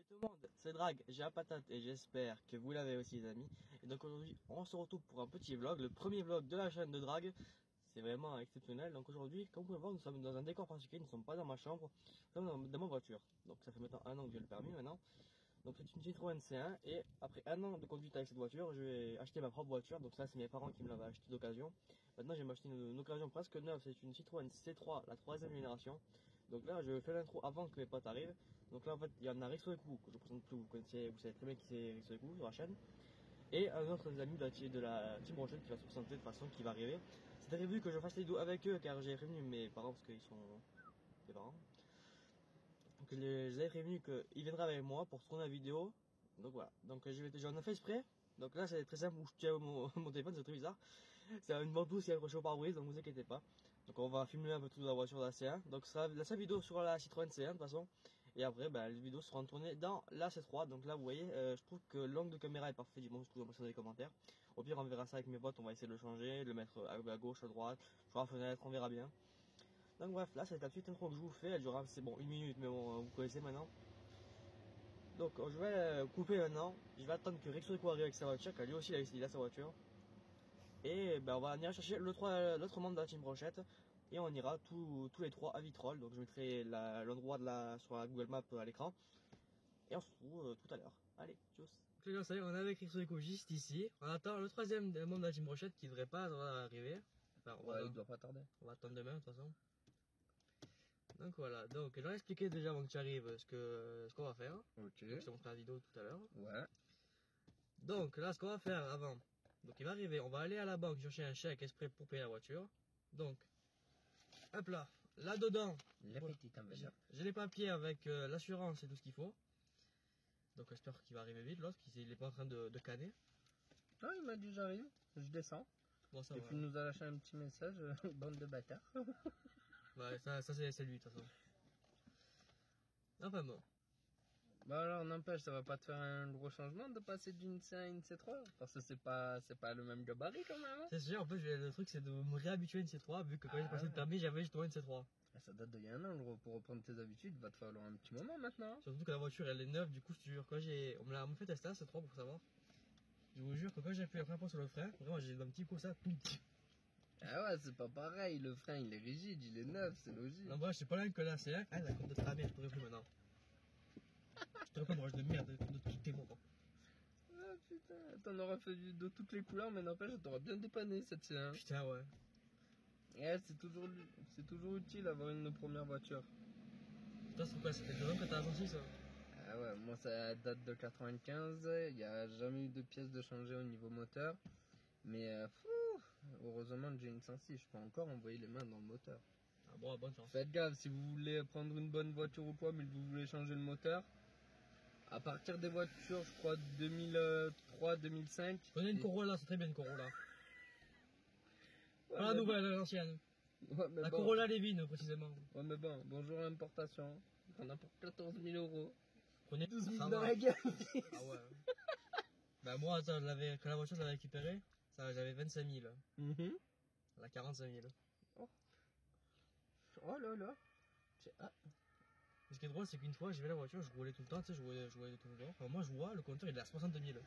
tout le monde, c'est Drag, j'ai la patate et j'espère que vous l'avez aussi les amis. Et donc aujourd'hui on se retrouve pour un petit vlog, le premier vlog de la chaîne de Drag. C'est vraiment exceptionnel. Donc aujourd'hui, comme vous pouvez voir, nous sommes dans un décor particulier, nous ne sommes pas dans ma chambre, nous sommes dans ma voiture. Donc ça fait maintenant un an que j'ai le permis maintenant. Donc c'est une Citroën C1 et après un an de conduite avec cette voiture, je vais acheter ma propre voiture. Donc ça c'est mes parents qui me l'avaient acheté d'occasion. Maintenant j'ai acheté une occasion presque neuve, c'est une Citroën C3, la troisième génération. Donc là je fais l'intro avant que mes potes arrivent. Donc là en fait il y en a Rixo Ekou, que je ne présente plus, vous connaissez, vous savez très bien qui c'est Rixo Ekou sur la chaîne. Et un autre des amis de la Team Rochelle qui va se présenter de façon qui va arriver. C'était prévu que je fasse les vidéos avec eux car j'ai prévenu mes parents parce qu'ils sont des parents. Donc je les avais prévenus qu'ils viendraient avec moi pour tourner la vidéo. Donc voilà, donc j'en ai fait exprès. Donc là c'est très simple où je tiens mon téléphone, c'est très bizarre. C'est une ventouse qui est accrochée au pare-brise, donc vous inquiétez pas. Donc on va filmer un peu toute la voiture de la C1. Donc ça sera la seule vidéo sur la Citroën C1 de toute façon. Et après les vidéos seront tournées dans la C3. Donc là vous voyez, je trouve que l'angle de caméra est parfait du moment, je trouve dans les commentaires. Au pire on verra ça avec mes potes, on va essayer de le changer, de le mettre à gauche, à droite, sur la fenêtre, on verra bien. Donc bref, là c'est la petite intro que je vous fais, elle durera, c'est bon, une minute, mais bon, vous connaissez maintenant. Donc je vais couper maintenant, je vais attendre que Rixo Ekou arrive avec sa voiture, car lui aussi il a sa voiture. Et ben, on va venir chercher l'autre membre de la Team Brochette. Et on ira tous les trois à Vitrolles. Donc je mettrai l'endroit sur la Google Map à l'écran. Et on se retrouve tout à l'heure. Allez, tchuss. Donc les gars, ça y est, on est avec Rixo Ekou juste ici. On attend le troisième membre de la Team Brochette qui devrait pas arriver. Enfin, il doit pas tarder. On va attendre demain de toute façon. Donc voilà, donc je vais expliquer déjà avant que tu arrives ce qu'on va faire. Ok. Donc, je te montrerai la vidéo tout à l'heure. Ouais. Donc là, ce qu'on va faire avant. Donc il va arriver, on va aller à la banque chercher un chèque exprès pour payer la voiture. Donc, hop là, là-dedans, j'ai les papiers avec l'assurance et tout ce qu'il faut. Donc j'espère qu'il va arriver vite, l'autre, qu'il n'est pas en train de canner. Non, il m'a dit j'arrive, je descends. Bon, ça et va. puis il nous a lâché un petit message, bande de bâtards. Ouais, ça c'est lui de toute façon. Enfin bon. Bah alors n'empêche, ça va pas te faire un gros changement de passer d'une C1 à une C3 parce que c'est pas le même gabarit quand même. Hein. C'est sûr, en fait le truc c'est de me réhabituer à une C3 vu que quand j'ai passé le permis j'avais justement une C3. Ça date d'il y a un an, gros. Pour reprendre tes habitudes, il va te falloir un petit moment maintenant. Surtout que la voiture elle est neuve, du coup je te jure, on me l'a fait tester la C3 pour savoir. Je vous jure que quand j'ai appuyé la première fois sur le frein, vraiment j'ai un petit coup ça, tout. Ah ouais, c'est pas pareil, le frein il est rigide, il est neuf, c'est logique. Non, moi je sais pas là que la C1, ah la compte de ta mère, je pourrais plus maintenant. Je te réponds, de merde, de tous tes mots. Ah putain, t'en auras fait de toutes les couleurs, mais n'empêche, t'auras bien dépanné cette C1. Putain, ouais. Ouais, c'est toujours utile d'avoir une première voiture. Toi, c'est quoi? Ça fait 2 ans que t'as sorti ça? Ah ouais, moi ça date de 95, il n'y a jamais eu de pièces de changer au niveau moteur. Mais heureusement que j'ai une 106, je peux encore envoyer les mains dans le moteur. Ah bon, bonne chance. Faites gaffe, si vous voulez prendre une bonne voiture ou quoi, mais que vous voulez changer le moteur, à partir des voitures, je crois 2003-2005. Prenez une Corolla, c'est très bien une Corolla. Ouais, pas la nouvelle, l'ancienne. Ouais, la Corolla Levin, précisément. Ouais, mais bon, bonjour l'importation. On a pour 14 000 €. Prenez 12 000 dans la gueule. Ah ouais. Bah moi, attends, quand la voiture je l'avais récupérée, j'avais 25 000. Elle a 45 000. Oh là là. Ah. Ce qui est drôle, c'est qu'une fois, j'ai vu la voiture, je roulais tout le temps, tu sais, je roulais tout le temps. Enfin, moi, je vois, le compteur, il est à 62 000.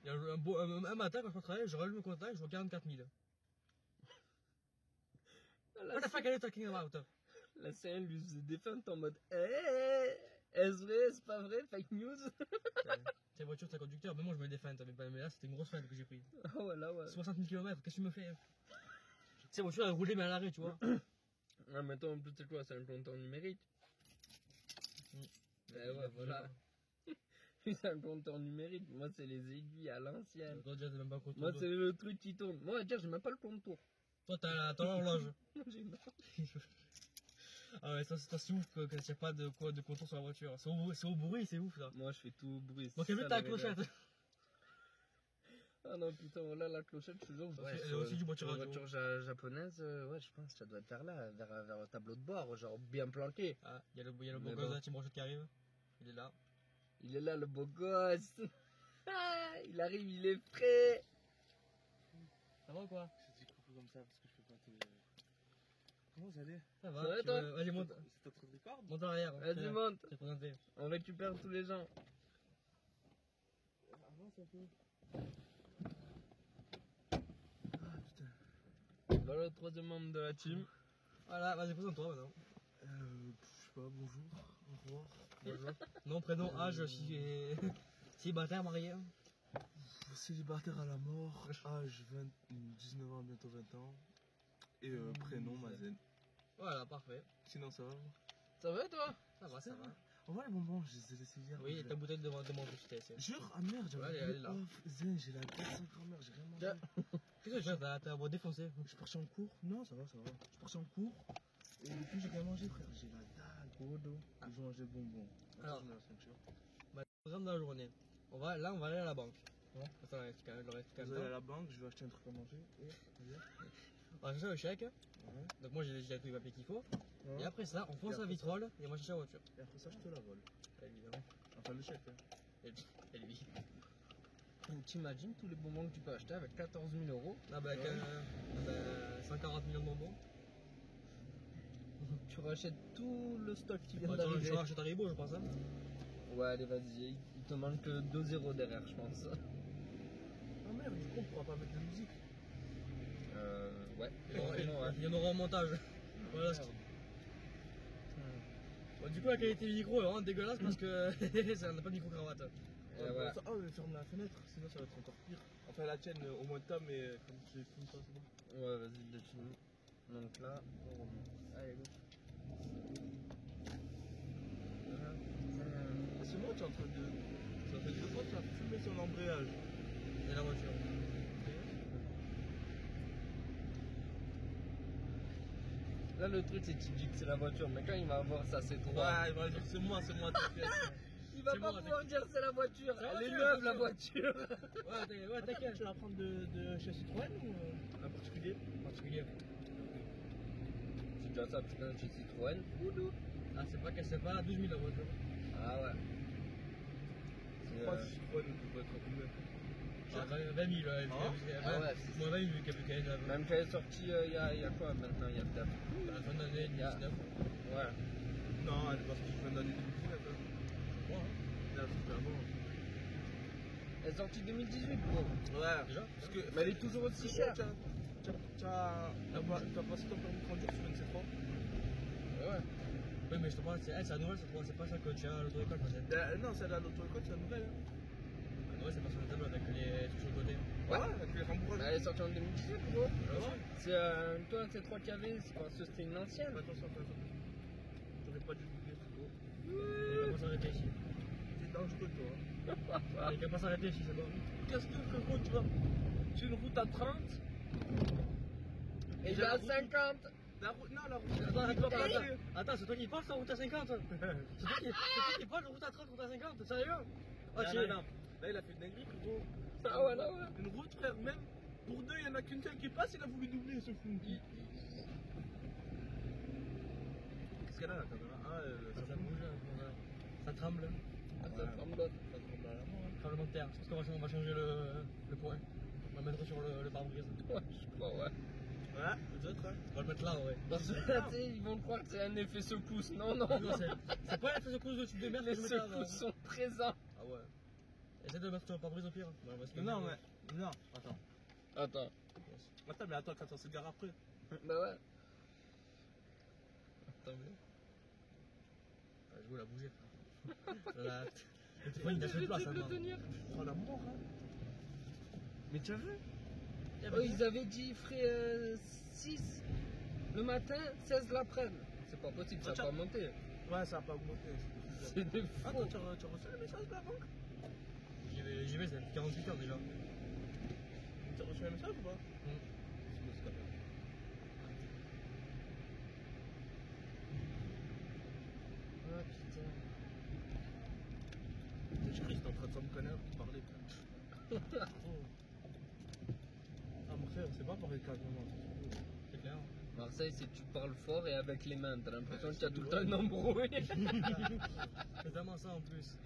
Il y a un matin, quand je travaillais, je rallume le compteur, je vois 44 000. What the fuck are you talking about? La scène lui faisait des feintes en mode est-ce vrai, c'est pas vrai, fake news. Cette voiture, c'est un conducteur, mais moi, je me défeinte, mais là, c'était une grosse feinte que j'ai prise. Ah voilà, ouais. 60 000 km, qu'est-ce que tu me fais? Cette voiture, elle roulait, mais à l'arrêt, tu vois. Ah, mais attends, en plus, c'est quoi? C'est un compteur numérique. Ouais, voilà. C'est un compteur numérique. Moi, c'est les aiguilles à l'ancienne. Moi, c'est le truc qui tourne. Moi, dire, j'ai même pas le compte-tour. Toi, t'as l'horloge. J'ai une Ah ouais, ça c'est ouf qu'il n'y a pas de compteur sur la voiture. C'est au bruit, c'est ouf ça. Moi, je fais tout au bruit. Bon, quelle ta clochette? Ah non, putain, là, la clochette, je te jure, c'est aussi du voiture radio. Voiture japonaise, ouais, je pense que ça doit être vers là, vers le tableau de bord, genre bien planqué. Ah, il y a le beau gosse de la Team Brochette qui arrive. Il est là. Il est là, le beau gosse. Ah, il arrive, il est prêt. Ça va ou quoi? Je t'ai coupé comme ça parce que je peux pas te... Comment vous allez? Ça Ça va, toi? Vas-y, monte. C'est ton truc de corde? Monte en arrière. Vas-y, monte. Je vais te présenter. On récupère tous les gens. Avance un peu. Voilà le troisième membre de la team. Voilà, vas-y, présente-toi maintenant. Je sais pas, bonjour, au revoir. Bonjour. Nom, prénom, âge, célibataire, marié. Célibataire à la mort, âge 19 ans, bientôt 20 ans. Et prénom, Mazen. Voilà, parfait. Sinon, ça va? Ça va, toi? Ça va, ça va. On voit les bonbons, je les ai laissés hier. Oui, ta bouteille de mon petit. Jure, ah merde, j'avais Ouais, elle est là. Zen, j'ai la tête sans grand-mère, j'ai rien mangé. Qu'est-ce que tu as? T'as défoncé. Je suis parti en cours. Non, ça va, ça va. Je suis parti en cours. Et puis j'ai rien mangé, frère. J'ai la dalle, gros dos. Et je mangeais le bonbon. Alors. Attends, je mets la ceinture. Bah, programme de la journée. On va aller à la banque. Ouais. Attends, le reste quand Vous même. allez à la banque, je vais acheter un truc à manger. Et On va chercher le chèque. ouais. Donc moi j'ai tous les papiers qu'il faut. Ouais. Et après ça, on fonce Et à après vitrole et on va chercher la voiture. Et après ça, je te la vole. Évidemment. Enfin, le chèque. Hein. Elle vit. Donc, t'imagines tous les bonbons que tu peux acheter avec 14 000 euros. Ah bah, Ouais. 140 millions de bonbons. Tu rachètes tout le stock qui vient Bah, tu d'arriver. vas acheter Haribo, je pense. Hein. Ouais, allez, vas-y. Il te manque 2-0 derrière, je pense. Ah merde, du coup, on pourra pas mettre de musique. Ouais. Il y en aura un montage. Voilà. Merde. Bon, du coup, la qualité du micro est vraiment dégueulasse parce que ça n'a pas de micro-cravate. Ouais. Ah, mais ferme la fenêtre, sinon ça va être encore pire. Enfin, la tienne, au moins toi, mais comme tu filmes ça, c'est bon. Ouais, vas-y, il est fini. Donc là, on remonte. Allez, go. Et c'est moi, tu es en train de. Ça fait 2 fois que tu as fumé son embrayage. Et la voiture. Là, le truc, c'est que tu dis que c'est la voiture, mais quand il va voir ça, c'est trop. Ouais, il va dire c'est moi, t'inquiète. Il va C'est pas moi, pouvoir dire c'est la voiture. C'est la Elle est voiture, neuve, la la voiture. Ouais, t'inquiète. Tu vas prendre de chez Citroën ou un particulier? Particulier. C'est déjà ça, putain, chez Citroën. Oudou. Ah, c'est pas 12 000 la voiture. Ah ouais. Je crois que Citroën doit être à combien? Ah, 20 000, ouais. Ah ouais, c'est Moins 20 000 vu qu'elle est neuve. Même qu'elle est sortie, il y a quoi maintenant? Il y a peut-être. À la fin de l'année 2019. Ouais. Non, elle est pas sortie fin d'année 2019. Hein. Je crois, hein. Elle est sortie avant. Elle est sortie 2018, gros. Ouais. Déjà. Parce que, Mais elle est toujours aussi chère. T'as passé ton permis de conduire sur une C3? Ouais. Oui, mais je te parle, c'est la nouvelle, c'est pas celle que tu as à l'auto-école peut-être. Non, celle à l'auto-école, c'est la nouvelle. Hein. La nouvelle, c'est pas sur le tableau avec les trucs sur le côté. Ouais, avec les rembourrages. Elle est sortie en 2018, gros. Ouais. C'est toi, c'est 3 qu'il y avait, c'est parce que c'était une ancienne. Attention. J'aurais pas dû oublier ce gros. Il va pas s'arrêter ici. C'est dangereux, toi. Hein. Il va pas s'arrêter ici, c'est bon. Qu'est-ce que frérot, tu vas sur une route à 30 Et il est à 50. La route, non, la route. Attends, c'est toi qui parles, la route à 50. C'est toi qui parles, la route à 30, route à 50, sérieux? Non. Là, il a fait une dinguerie, frérot. Ah ouais, là, ouais. Une route, frère, même pour deux, il y en a qu'une seule qui passe, il a voulu doubler, ce fou. Qu'est-ce qu'elle a, la caméra? Ah, Ça bouge, ça tremble. Ah, ça tremble. Ça tremble à la mort, hein. Tremblement de terre. Je pense qu'on va changer le point. On va mettre sur le pare-brise. Ouais, je crois, ouais. Ouais, peut-être, hein. On va le mettre là, ouais. Parce que là, tu sais, ils vont croire que c'est un effet secousse. Non, non. Non, c'est pas l'effet de cause de type de merde que Les je mets là. secousses sont présents. Ah ouais. Essaye de le mettre sur le pare-brise au pire. Ouais, parce que- Non, mais. Non, attends. Attends. Attends, mais attends, quand on se gare après. Bah ouais. Attends, mais. Ah, je veux la bouger. Là. Le téléphone il a fait de place, hein, man. Oh, la mort, hein. Mais tu as vu? Oh, ils avaient dit ils feraient 6 le matin, 16 l'après-midi. C'est pas possible, ça Tiens. va pas monter. Ouais, ça a pas augmenté. C'est des Attends, faux. tu as reçu le message de la banque? J'y vais, c'est 48 heures déjà. Tu as reçu un message ou pas? C'est pas grave. Ah putain. Je crie, t'es en train de me connaître pour parler. Ah, mon frère, c'est pas pareil calmement. C'est clair. Marseille, c'est tu parles fort et avec les mains. T'as l'impression que tu as tout le temps une embrouille. C'est tellement ça en plus.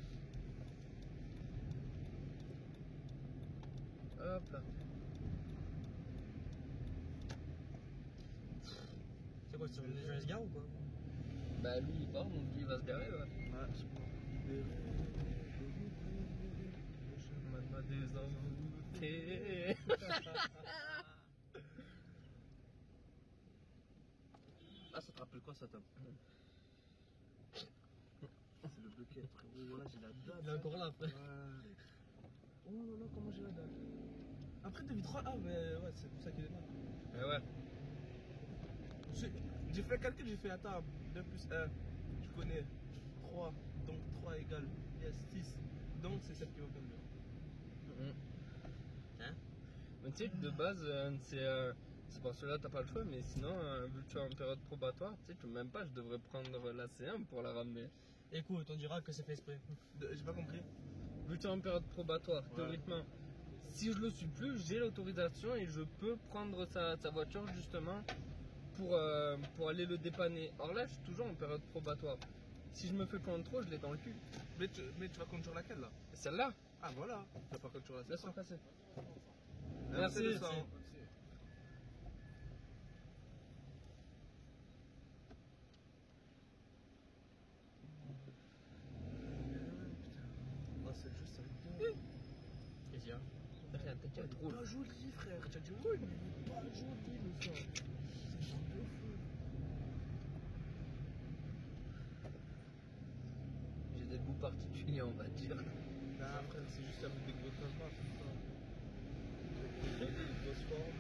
Hop là. C'est quoi, Je laisse gare ou quoi? Bah lui il part, donc lui il va se garer, ouais. Ouais, je pense. Maman des Ah, ça te rappelle quoi ça, Tom? C'est le bucket, frérot. Voilà, j'ai la date. Il est encore là après. Ouais. Oh là là, comment j'ai la date? Après 2003, ah, mais ouais, c'est pour ça qu'il est là. Mais ouais. J'ai fait un calcul, j'ai fait attends, 2 plus 1, je connais 3, donc 3 égale, yes, 6, donc c'est celle qui va prendre. Hein? Mais tu sais que de base, c'est parce que là t'as pas le choix, mais sinon, vu que tu es en période probatoire, tu sais que même pas, je devrais prendre la C1 pour la ramener. Écoute, on dira que c'est fait exprès. J'ai pas compris. Vu que tu es en période probatoire, Ouais. théoriquement, si je le suis plus, j'ai l'autorisation et je peux prendre sa voiture justement pour aller le dépanner. Or là, je suis toujours en période probatoire. Si je me fais contrôle, je l'ai dans le cul. Mais tu vas conduire laquelle là? Celle-là, Ah voilà, tu vas pas conduire la laisse-moi passer. Merci. Merci. Ça, hein. Ah, c'est juste ça. Qu'est-ce qu'il y a? Rien, t'inquiète, roule. Pas joli, frère. Tu as dit oui, mais il est pas joli, le sang. C'est un truc de fou. J'ai des goûts particuliers, on va dire. Non, frère, c'est juste avec des gros changements, c'est ça. Des grosses formes.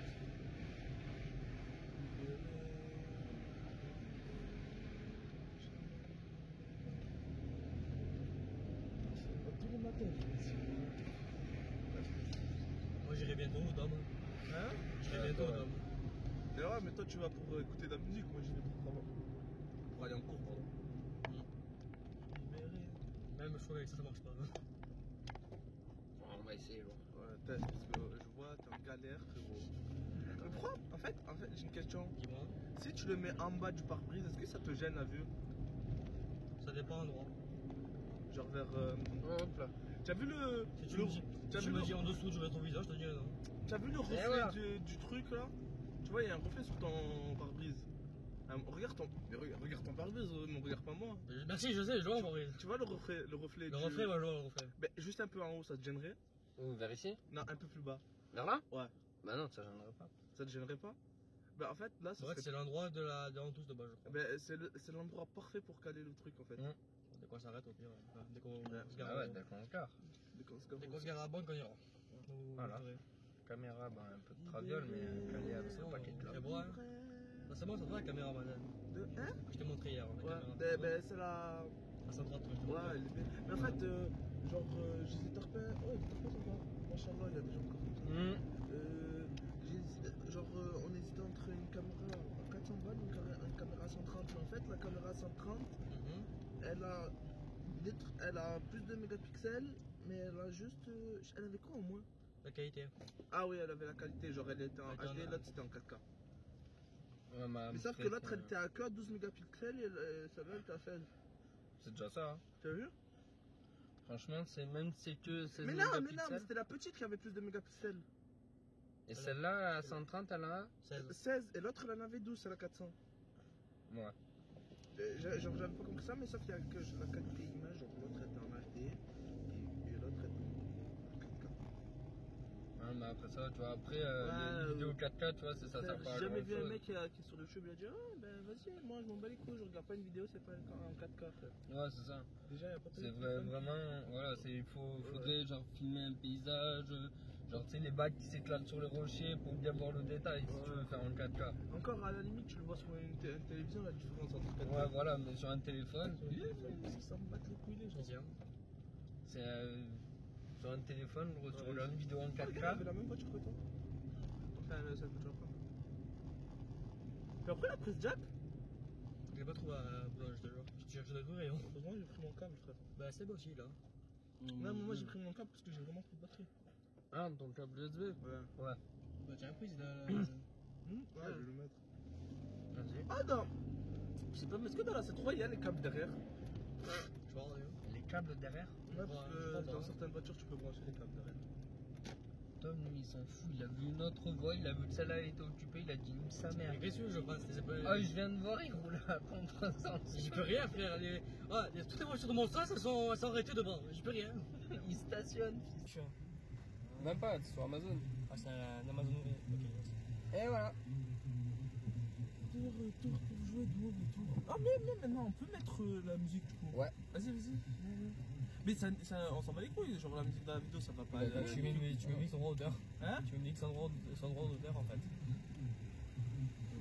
Tous les matins, je vais essayer. Moi j'irai bientôt au Dôme. Hein? J'irai bientôt au Dôme. Mais ouais, mais toi tu vas pour écouter de la musique, moi j'y vais pour travailler. Pour aller en cours, pardon. Même je trouve que ça marche pas. On va essayer, bon. Ouais, test, parce que je vois, t'es en galère, frérot. Mais pourquoi? En fait, j'ai une question. Dis-moi. Si tu le mets en bas du pare-brise, est-ce que ça te gêne la vue? Ça dépend endroit. Genre vers. Hop là. Tu as vu le. Si tu le- me dis, t'as si vu tu me le- dis en dessous, je vais ton visage, je te dirai non. T'as vu le reflet ouais. du truc là? Tu vois, il y a un reflet sur ton pare-brise. Regarde ton pare-brise, ne regarde pas moi. Merci, je sais, je vois mon brise. Tu vois le reflet Le reflet, moi je vois le reflet. Ben, juste un peu en haut, ça te gênerait? Ou vers ici? Non, un peu plus bas. Vers là? Ouais. Bah non, ça gênerait pas. Ça te gênerait pas? Ben, en fait, là, C'est vrai que serait- c'est l'endroit de la tous de bas, je crois. ben, c'est l'endroit parfait pour caler le truc en fait. Dès qu'on s'arrête, au pire. Enfin, dès qu'on Ouais. se gare Ah ouais, à- d'accord, encore. Dès qu'on se gare- dès qu'on se gare à banque, on ira. Voilà. Caméra, bah, un peu de traviole, mais calé avec le paquet de là. C'est bon, hein? Ça, c'est bon, ça te va la caméra, madame. De... Hein? Je t'ai montré hier. La Ouais, caméra. ben, c'est la. À 130, je te Ouais, montre. elle est bien. Mais en fait, genre, je les ai tarpés. Oh, les tarpés sont là. Machallah, il y a des gens comme ça. Genre, on hésitait entre une caméra à 400 balles et une caméra à 130. Mais en fait, la caméra à 130, Mhm. elle a plus de mégapixels, mais elle a juste. Elle avait quoi au moins? La qualité. Ah oui, elle avait la qualité. Genre, elle était en Attends, HD, non. l'autre c'était en 4K. Ouais, Mais sauf que l'autre, elle était à que 12 mégapixels et celle-là, elle était à 16. C'est déjà ça, hein. Tu as vu? Franchement, c'est même c'est que 16 Mais non, mais mégapixels. c'était la petite qui avait plus de mégapixels. Et celle-là, à 130, elle a 16. 16 et l'autre, elle en avait 12, c'est la 400. Ouais. Genre, j'avais pas compris ça, mais sauf qu'il y a que la qualité image, genre l'autre était en HD et l'autre était en 4K. Ouais, mais après ça, tu vois, après, Ouais, les vidéos 4K, tu vois, ça Frère, sert pas à j'ai jamais vu un grand-chose. mec qui est sur YouTube, il a dit ah ben vas-y, moi je m'en bats les couilles, je regarde pas une vidéo, c'est pas en 4K frère. Ouais, c'est ça. Déjà, y a pas de C'est vraiment, voilà, il faudrait genre filmer un paysage, genre tu sais les bacs qui s'éclatent sur les rochers pour bien voir le détail si tu veux faire en 4K. Encore à la limite, tu le vois sur une télévision, la différence entre 4K. Ouais, voilà, mais sur un téléphone, Parce que ça me bat les couilles les gens. Vas-y, hein. c'est sur un téléphone, gros, tu regardes une vidéo en Regarde, elle 4K. avait la même voiture que toi. Enfin, ça fait toujours pas. Puis après, la prise jack, Je l'ai pas trouvé à Boulogne, je te jure. Je cherche des rayon. heureusement j'ai pris mon câble frère. Bah, c'est beau aussi là. Non, mais moi j'ai pris mon câble parce que j'ai vraiment trop de batterie. Ah, ton câble USB. Ouais. Ouais. Bah, tiens, prise de. Ouais, je vais le mettre. Vas-y. Ah non! Je sais pas, mais est-ce que dans la C3 il y a les câbles derrière? Je vois, d'ailleurs. Les câbles derrière. Ouais, parce Ouais, je que crois pas. dans certaines voitures tu peux brancher les câbles derrière. Tom, lui, il s'en fout. Il a vu une autre voie, il a vu que celle-là elle était occupée, il a dit nique sa mère. Agressif, je pense. Ah, je viens de voir, il roule à contresens. J'y peux rien, frère. Toutes les voitures de mon sens, elles sont arrêtées devant. J'y peux rien. Il stationne. Même pas, c'est sur Amazon. Ah, c'est un Amazon. Ok. Et voilà. De retour pour jouer de nouveau retour. Ah, mais maintenant, on peut mettre la musique du coup. Ouais. Vas-y. Mais ça, on s'en bat les couilles, genre la musique de la vidéo, ça va pas. Tu me mixes en droit d'auteur. Hein? Tu me mixes en droit d'auteur en fait.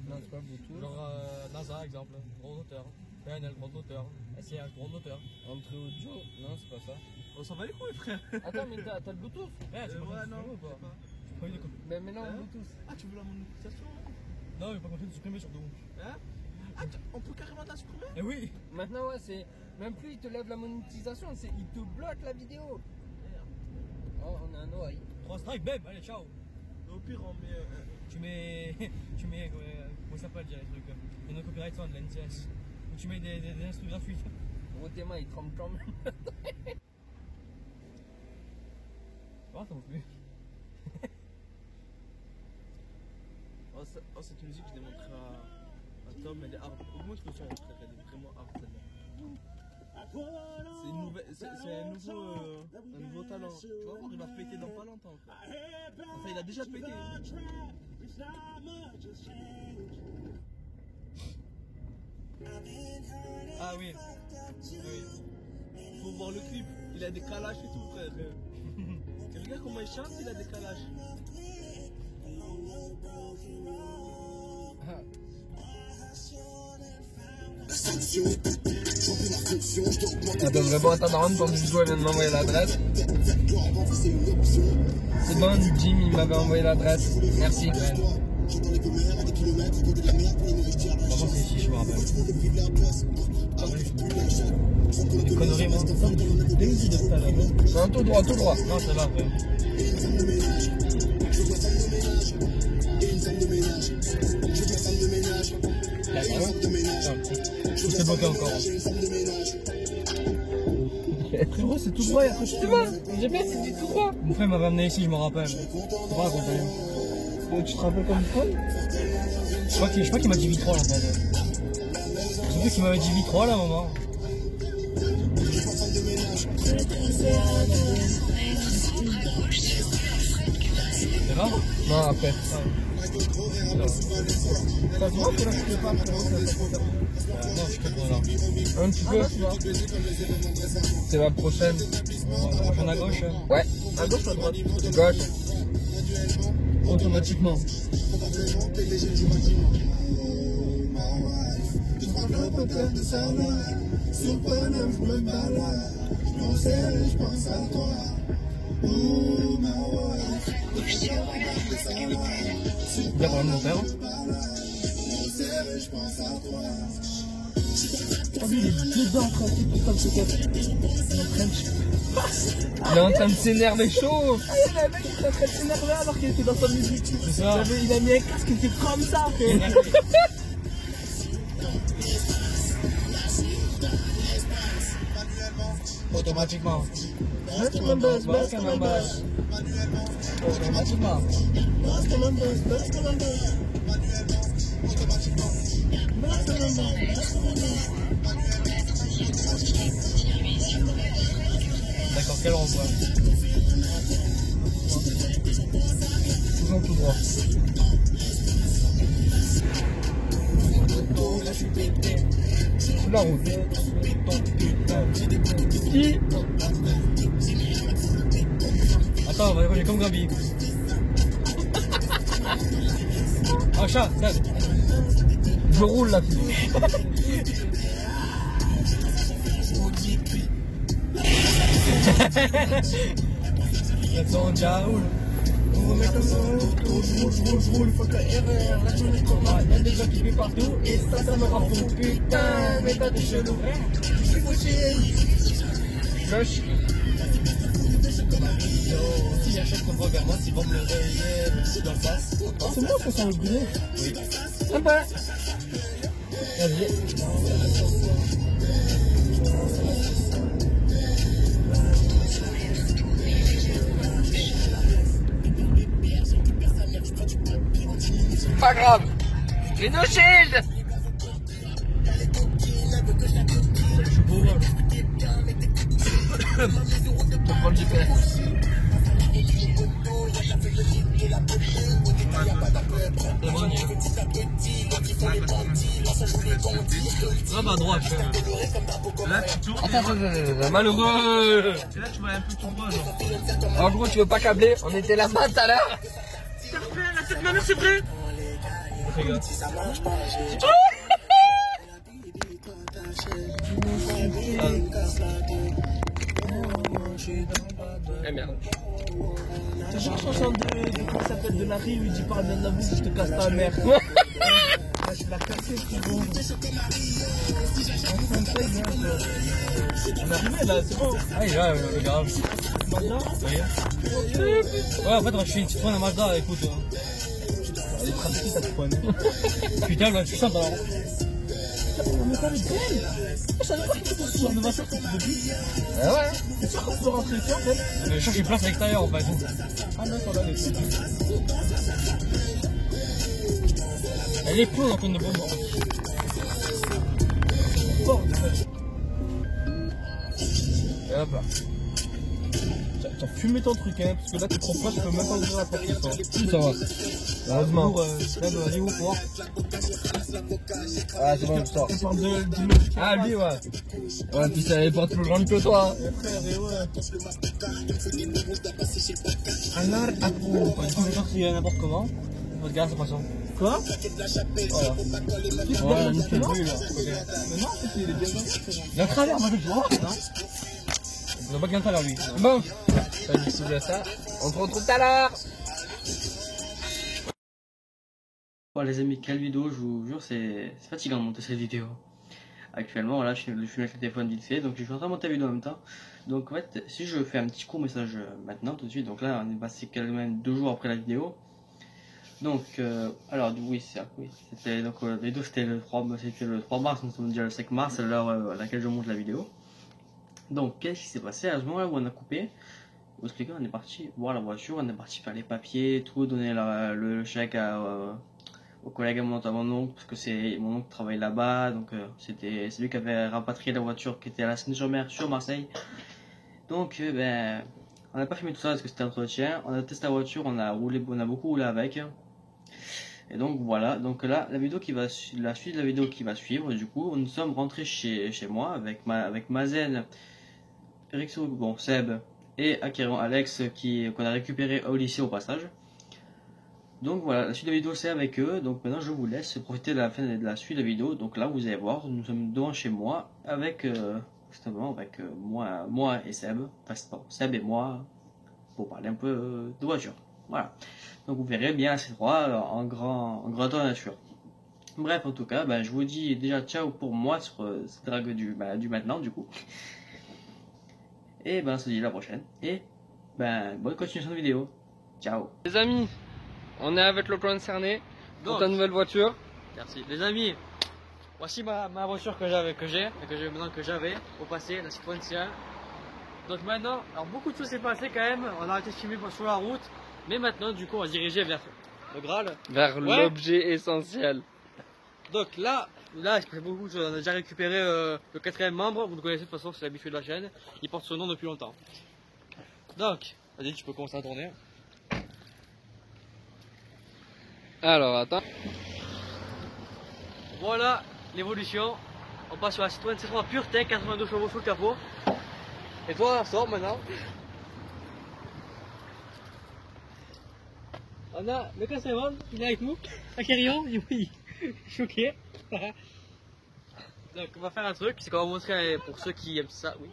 Non, c'est pas Bluetooth. Genre NASA, exemple, droit d'auteur. PNL, droit d'auteur. SIH, droit d'auteur. Entrée audio. Non, c'est pas ça. On s'en bat les couilles, frère. Attends, mais t'as le Bluetooth. Ouais, c'est Ouais, pas non, ou je sais pas? pas. Mais non, Hein? Bluetooth. Ah, tu veux la monétisation? Non, mais pas compris de supprimer surtout. Hein? Ah, on peut carrément la supprimer? Eh oui! Maintenant, ouais, c'est. Même plus il te lève la monétisation, c'est il te bloque la vidéo. Merde. Oh, on a un oreille. 3 strikes, bam, allez, ciao! Au pire, on met. Tu mets. Comment ça s'appelle déjà les trucs? Il y a un copyright sound, la NCS. Ou tu mets des instruments gratuits. Gros, tes mains, ils tremblent quand même. Oh, ça me plaît. Cette musique, je l'ai montrée à Tom, elle est hard. Au moins, je me sens en frère, elle est vraiment hard celle-là. C'est un nouveau talent. Tu vas voir, il va péter dans pas longtemps. Frère. Enfin, il a déjà pété. Ah oui. Faut voir le clip. Il a des calages et tout, frère. Et regarde comment il chante, il a des calages. Elle devrait pas attendre quand du coup elle vient de m'envoyer l'adresse. C'est bon, Jim il m'avait envoyé l'adresse. Merci. Par contre, c'est ici, je me rappelle. Des conneries, moi. Non, tout droit, tout droit. Non, ça va, après. C'est bloqué encore. Frérot, c'est tout droit, après je C'est bon, j'ai fait, c'est du tout droit. Mon frère m'avait amené ici, je me rappelle. C'est pas raconter. Tu te rappelles comme quoi? Je crois qu'il m'a dit vitrol en fait. J'ai vu qu'il m'avait dit vitrol à un moment. C'est là? Non, après. Ça se voit que là, je peux pas. Non, je peux pas là. Un petit peu. C'est la prochaine. La prochaine à gauche. Ouais, À gauche ou à droite? gauche. Automatiquement. Bien par mon père. Il est en train de s'énerver chaud. Le mec il était en train de s'énerver alors qu'il était dans sa musique. C'est ça. Il a mis un casque qui était comme ça, frère. Automatiquement. Automatiquement. D'accord, quel renvoi? Toujours tout droit. Sur la route. Qui? Attends, on va aller comme Gabi. Oh, chat, ça. Je roule la fille. Attends, déjà, roule. Roule, faut que erreur, la journée combat, y'a des gens qui vivent partout, et ça me rend fou, putain, mais t'as des chelous, je suis foutu. Gauche. S'il achète ton vers moi, s'ils vont me le réveiller dans le face. C'est moi ça sent le gros. Oui. Sympa. Vas-y. pas grave. Et no shield. Je prends le GPS. Ah bah à droite. Là, tu tournes. Attends, malheureux. Et là, tu vas un peu tout droit, genre. En gros, tu veux pas câbler? On était là-bas tout à l'heure. C'est vrai. Fais gaffe. Eh merde. T'as genre chanson de comment ça s'appelle de la rue où il dit parle bien de la bouche, je te casse ta mère. Je l'ai cassé, c'est bon. On est arrivé là, c'est bon. Ah, il est là, grave. Mazda. Ouais, en fait, moi je suis une Citroën à Mazda, écoute. Elle est pratiquée ta Citroën. Putain, elle va être puissante alors. Mais ça, elle est belle. Je savais pas que c'était ce genre de voiture que tu veux plus. Ah ouais. C'est sûr qu'on peut rentrer ici en fait. Je cherche une place à l'extérieur en fait. Ah non, ça va, elle est plus. Elle est pleine en compte de bombe. Fort, en fait. Et hop là. T'as fumé ton truc, hein, parce que là, tu prends pas, tu peux même pas ouvrir la porte. Si, ça va. Heureusement. Vas-y, ouvre pour voir. Ah, c'est bon, je sors. On parle d'immeuble. Ah, lui, ouais. Ouais, puis ça est pas plus grande que toi. Frère, et ouais. Alors, à vous. Quand tu sortir n'importe comment, regarde cette façon. Quoi? Voilà. Voilà, Voilà, nickel. non? Lui, là. Mais non, c'est qu'il est bien dans. Il a un travers, moi je le vois. Non. Il a pas qu'un travers lui. Bon. Salut, c'est ça. On se retrouve tout à l'heure. Bon les amis, quelle vidéo, je vous jure, c'est fatigant de monter cette vidéo. Actuellement, voilà, je suis avec le téléphone vite fait, donc je suis en train de monter la vidéo en même temps. Donc en fait, si je fais un petit court message maintenant, tout de suite, donc là on est passé quand même 2 jours après la vidéo. Donc, alors oui, c'était donc la vidéo c'était le 3 mars, nous sommes déjà le 5 mars, à l'heure à laquelle je monte la vidéo. Donc qu'est-ce qui s'est passé à ce moment-là où on a coupé? Vous expliquer, on est parti voir la voiture, on est parti faire les papiers, tout, donner le chèque aux collègues à mon oncle, parce que c'est mon oncle qui travaille là-bas, donc c'est lui qui avait rapatrié la voiture qui était à la Seine-sur-Mer sur Marseille. Donc ben, on n'a pas filmé tout ça parce que c'était entretien, on a testé la voiture, on a beaucoup roulé avec. Et donc voilà, donc là la suite de la vidéo qui va suivre, du coup nous sommes rentrés chez moi avec Mazen, Rixo, bon Seb et Acquérant Alex qu'on a récupéré au lycée au passage. Donc voilà, la suite de la vidéo c'est avec eux, donc maintenant je vous laisse profiter de la fin de la suite de la vidéo. Donc là vous allez voir, nous sommes devant chez moi avec moi et Seb, enfin Seb et moi, pour parler un peu de voiture. Voilà, donc vous verrez bien ces trois en grandeur nature. Bref, en tout cas, ben, je vous dis déjà ciao pour moi sur cette drague du maintenant du coup. Et ben on se dit à la prochaine, et ben bonne continuation de vidéo, ciao. Les amis, on est avec le clan cerné pour ta nouvelle voiture. Merci. Les amis, voici ma voiture que j'avais au passé, la Citroën C1. Donc maintenant, alors beaucoup de choses s'est passé quand même, on a arrêté de filmer sur la route, mais maintenant du coup on va se diriger vers le Graal. Vers l'objet essentiel. Donc là il se passe beaucoup de choses, on a déjà récupéré le 4e membre, vous le connaissez de toute façon, c'est l'habitué de la chaîne, il porte ce nom depuis longtemps. Donc, vas-y tu peux commencer à tourner. Alors attends. Voilà l'évolution. On passe sur la Citroën C3 PureTech, 82 chevaux sous le capot. Et toi, sors maintenant. On a le Cassavon, il est avec nous. Acquérant, oui, choqué. Donc on va faire un truc, c'est qu'on va montrer pour ceux qui aiment ça, oui.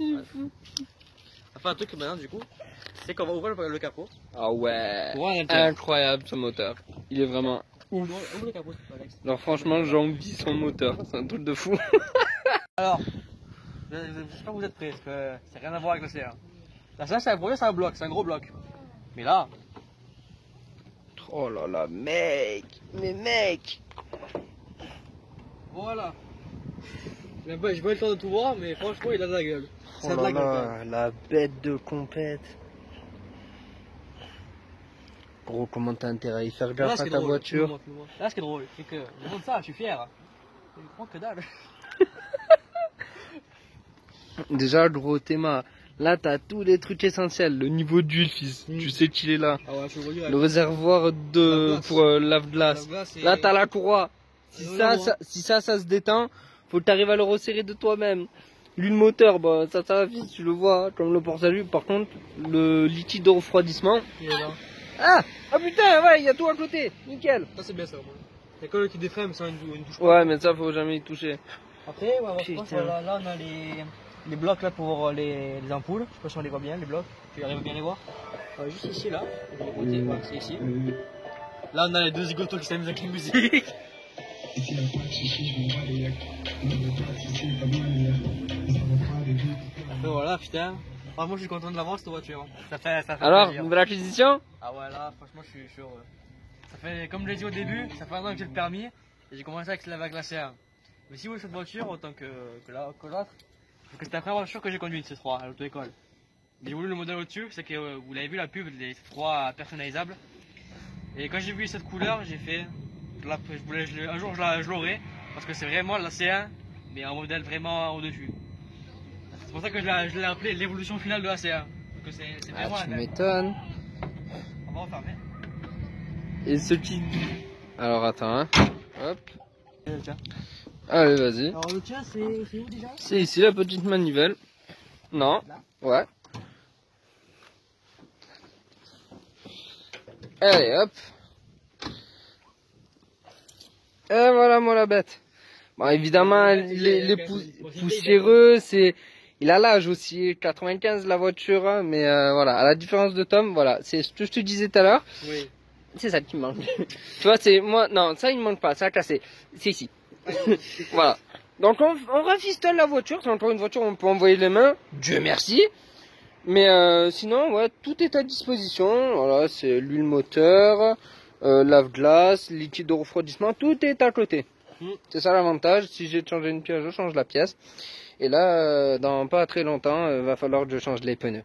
On va faire un truc maintenant du coup, c'est qu'on va ouvrir le capot. Ah ouais, Ouais, incroyable ce moteur. Il est vraiment ouf. Ouvre le capot, c'est pas Alex. Alors franchement, j'envie son moteur, c'est un truc de fou. Alors, j'espère que vous êtes prêts, parce que ça n'a rien à voir avec le C1. Là, ça, c'est un bloc, c'est un gros bloc. Mais là, Oh là là, mec, mais mec. voilà. J'ai pas eu le temps de tout voir, mais franchement, il a de la gueule. Oh là gueule, quand même. là, la bête de compète. Gros, comment t'as intérêt à y faire Là, gaffe ce à qui est ta drôle, voiture? filme-moi. Là, ce qui est drôle, c'est que je montre ça, je suis fier. Je prends que dalle. Déjà, gros Théma, là t'as tous les trucs essentiels. Le niveau d'huile, fils, tu sais qu'il est là. Ah ouais, je vois Le réservoir pour lave-glace. Là t'as la courroie. Si ça se détend, faut que t'arrives à le resserrer de toi-même. L'huile moteur, bah ça va vite, tu le vois, comme le porte-avions. Par contre, le liquide de refroidissement. Ah putain, ouais, il y a tout à côté, nickel. Ça c'est bien ça au moins. Y'a que le qui défraie, mais ça une touche. Ouais, mais ça faut jamais y toucher. Après, ouais, Putain. voilà, là on a les blocs là pour les ampoules. Je sais pas si on les voit bien, les blocs. Tu arrives bien à les voir. Juste ici là, de les côtés, voilà, c'est ici. Là on a les deux zigotos qui s'amusent avec la musique. Après voilà, putain. Ah, moi je suis content de l'avoir cette voiture. Ça fait Alors, plaisir. nouvelle acquisition? Ah ouais, là franchement je suis heureux. Ça fait, comme je l'ai dit au début, ça fait un an que j'ai le permis et j'ai commencé avec la CA. Mais si vous voulez cette voiture, autant que l'autre, parce que c'est la première voiture que j'ai conduite, ces trois, à l'auto-école. J'ai voulu le modèle au-dessus, c'est que vous l'avez vu la pub, les trois personnalisables. Et quand j'ai vu cette couleur, j'ai fait, un jour je l'aurai, parce que c'est vraiment la C1, mais un modèle vraiment au-dessus. C'est pour ça que je l'ai appelé l'évolution finale de la C1. Parce que c'est vraiment Ah, tu la même. m'étonnes. On va refermer. Et ce qui... Alors attends, hein. Hop. Tiens. Allez, vas-y. Alors le tien, c'est où déjà? C'est ici la petite manivelle. Non. Là. Ouais. Allez, hop. Et voilà, moi la bête. Bon, évidemment, les poussiéreux, c'est... Il a l'âge aussi, 95 la voiture, hein, mais voilà, à la différence de Tom, voilà, c'est ce que je te disais tout à l'heure. Oui. C'est ça qui me manque. Tu vois, c'est moi, non, ça il me manque pas, ça a cassé. C'est ici. Voilà. Donc on rafistole la voiture, c'est encore une voiture où on peut envoyer les mains, Dieu merci. Mais sinon, ouais, tout est à disposition. Voilà, c'est l'huile moteur, lave-glace, liquide de refroidissement, tout est à côté. C'est ça l'avantage. Si j'ai changé une pièce, je change la pièce. Et là, dans pas très longtemps, va falloir que je change les pneus.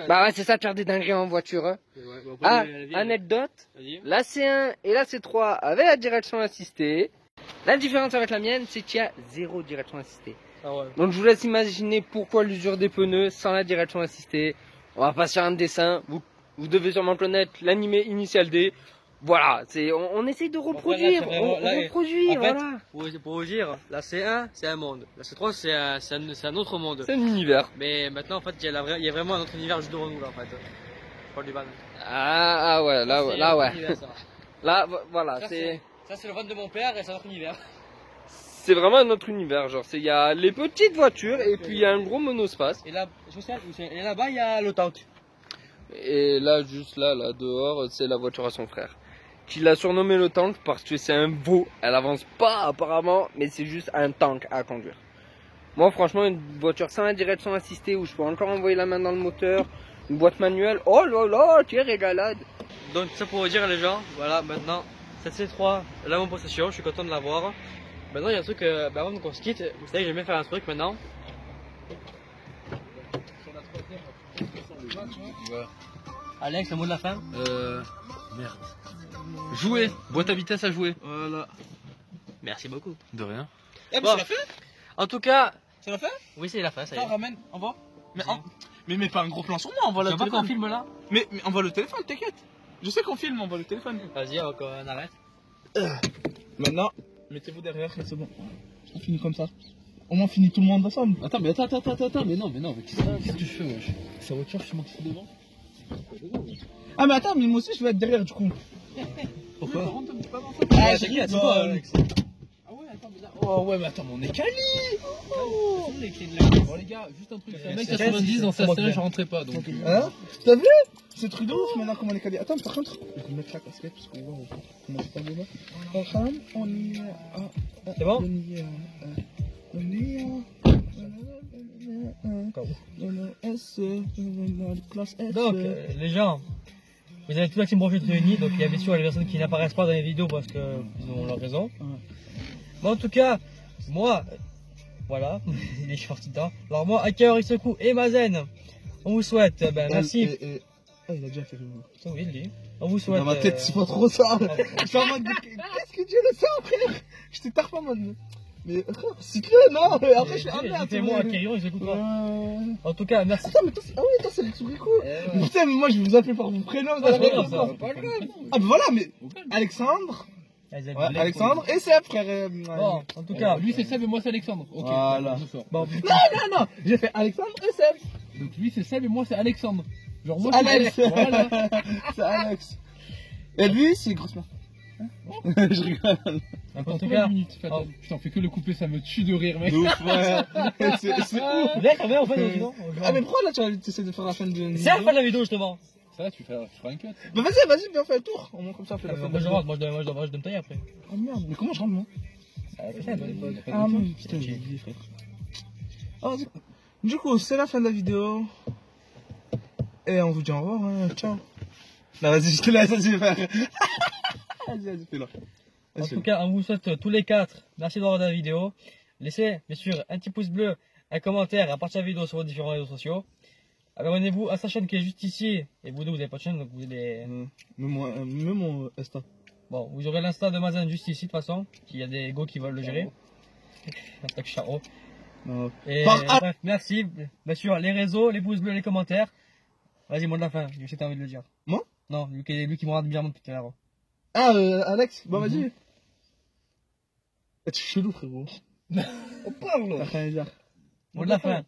Bah ouais, c'est ça de faire des dingueries en voiture. Hein. Ah, anecdote, la C1 et la C3 avaient la direction assistée. La différence avec la mienne, c'est qu'il y a 0 direction assistée. Ah ouais. Donc je vous laisse imaginer pourquoi l'usure des pneus sans la direction assistée. On va passer un dessin. Vous devez sûrement connaître l'animé Initial D. Voilà, on essaye de reproduire, on reproduit, en fait, voilà. Pour vous dire, la C1 c'est un monde, la C3 c'est un autre monde. C'est un univers. Mais maintenant en fait il y a vraiment un autre univers juste devant nous là en fait. Pas du ban. Ah ouais, là ouais. Là voilà, c'est... Ça c'est le van de mon père et c'est un autre univers. C'est vraiment un autre univers, genre il y a les petites voitures et puis il y a un gros monospace. Et là, et là-bas il y a le tank. Et là, juste là dehors, c'est la voiture à son frère. Qui l'a surnommé le tank parce que c'est un veau. Elle avance pas apparemment, mais c'est juste un tank à conduire. Moi franchement, une voiture sans la direction assistée où je peux encore envoyer la main dans le moteur, une boîte manuelle, oh là là, tu es régalade. Donc ça pour vous dire les gens, voilà maintenant, cette C3, elle est en possession, je suis content de l'avoir. Maintenant il y a un truc, avant qu'on se quitte, vous savez j'aime bien faire un truc maintenant. Ouais. Alex, le mot de la fin? Merde. Jouer. Boîte à vitesse à jouer. Voilà. Merci beaucoup. De rien. Eh, bon. C'est la fin? En tout cas... C'est la fin? Oui, c'est la fin, ça y est. Ramène, envoie. Mais mets pas un gros plan sur moi, envoie le Tu vois pas téléphone. qu'on filme là? Mais envoie le téléphone, t'inquiète. Je sais qu'on filme, envoie le téléphone. Vas-y, on arrête. Maintenant, mettez-vous derrière et c'est bon. On finit comme ça. Au moins, on finit tout le monde ensemble. Attends, mais qu'est-ce que tu fais, wesh? Sa voiture, je suis manqué devant. Ah, mais attends, mais moi aussi, je vais être derrière du coup. Pourquoi? Ah, t'inquiète, c'est quoi, Alex? Ah ouais, attends, mais là. Oh ouais, mais attends, mais on est quali. Bon, les gars, juste un truc. C'est un mec 90 dans sa scène, je rentrais pas donc. Hein? T'as vu? C'est truc de ouf maintenant, comment on est quali. Attends, par contre, je vais mettre la casquette parce qu'on voit comment c'est pas de là. On y est. C'est bon? Donc, les gens, vous avez toute la team Profit réunie, donc il y a bien sûr les personnes qui n'apparaissent pas dans les vidéos parce qu'ils ont leur raison. Mais en tout cas, moi, voilà, il est short tout le temps. Alors moi, Hacker, Isoku et Mazen, on vous souhaite, merci. Ah, il a déjà fait le mot. Putain, oui, il dit. On vous souhaite. Dans ma tête, c'est pas trop ça. Je suis en mode, qu'est-ce que Dieu le sait, frère? Je te tarpe en mode. Mais frère, cycle, non? Après, je fais un merde. Fais-moi à Kérion, ils écoutent pas. En tout cas, merci. Attends, mais toi, ah oui, toi, c'est le sobriquet. Putain, mais moi, je vais vous appeler par vos prénoms. Ah, c'est pas grave, grave, Pas grave. Ah, bah voilà, mais Alexandre. Ouais, Alexandre et Seb, frère. Bon, en tout cas, Lui c'est Seb et moi c'est Alexandre. Ok, Voilà. d'accord, je sors. bon, Non, j'ai fait Alexandre et Seb. Donc lui c'est Seb et moi c'est Alexandre. Genre moi Alex. c'est Voilà. C'est Alex. Et lui, c'est grosse mère. Je rigole. en tout cas, Oh. Putain, fais que le couper, ça me tue de rire, mec. De ouf, ouais. C'est ouf. là, combien on fait sinon Ah, mais pourquoi là, tu essaies de faire la fin de. C'est la fin de la vidéo, justement. Ça va, tu feras un cut. Bah, vas-y, viens faire le tour. Au moins, comme ça, on fait la fin de Moi, la je vidéo. rentre, moi, je dois me tailler après. Oh merde, mais comment je rentre, moi? Ah, oui, putain, j'ai oublié, frère. Ah, du coup, c'est la fin de la vidéo. Et on vous dit au revoir, hein. Ciao. Non, vas-y, je te laisse, vas-y, frère. Vas-y, fais-le. En tout cas, on vous souhaite tous les 4. Merci d'avoir regardé la vidéo. Laissez, bien sûr, un petit pouce bleu, un commentaire à partir de la vidéo sur vos différents réseaux sociaux. Abonnez-vous à sa chaîne qui est juste ici. Et vous n'avez pas de chaîne, donc vous allez. Même mon Insta. Bon, vous aurez l'insta de Mazen juste ici, de toute façon. Il y a des go qui veulent le gérer. Hashtag Charo. Non. Et bref, merci. Bien sûr, les réseaux, les pouces bleus, les commentaires. Vas-y, mot de la fin. Je sais que t'as envie de le dire. Moi? Non, lui qui me regarde bizarrement depuis tout à l'heure. Ah, Alex, bah vas-y. Tu es chelou, frérot. On parle. T'as rien à dire. Mot de la fin.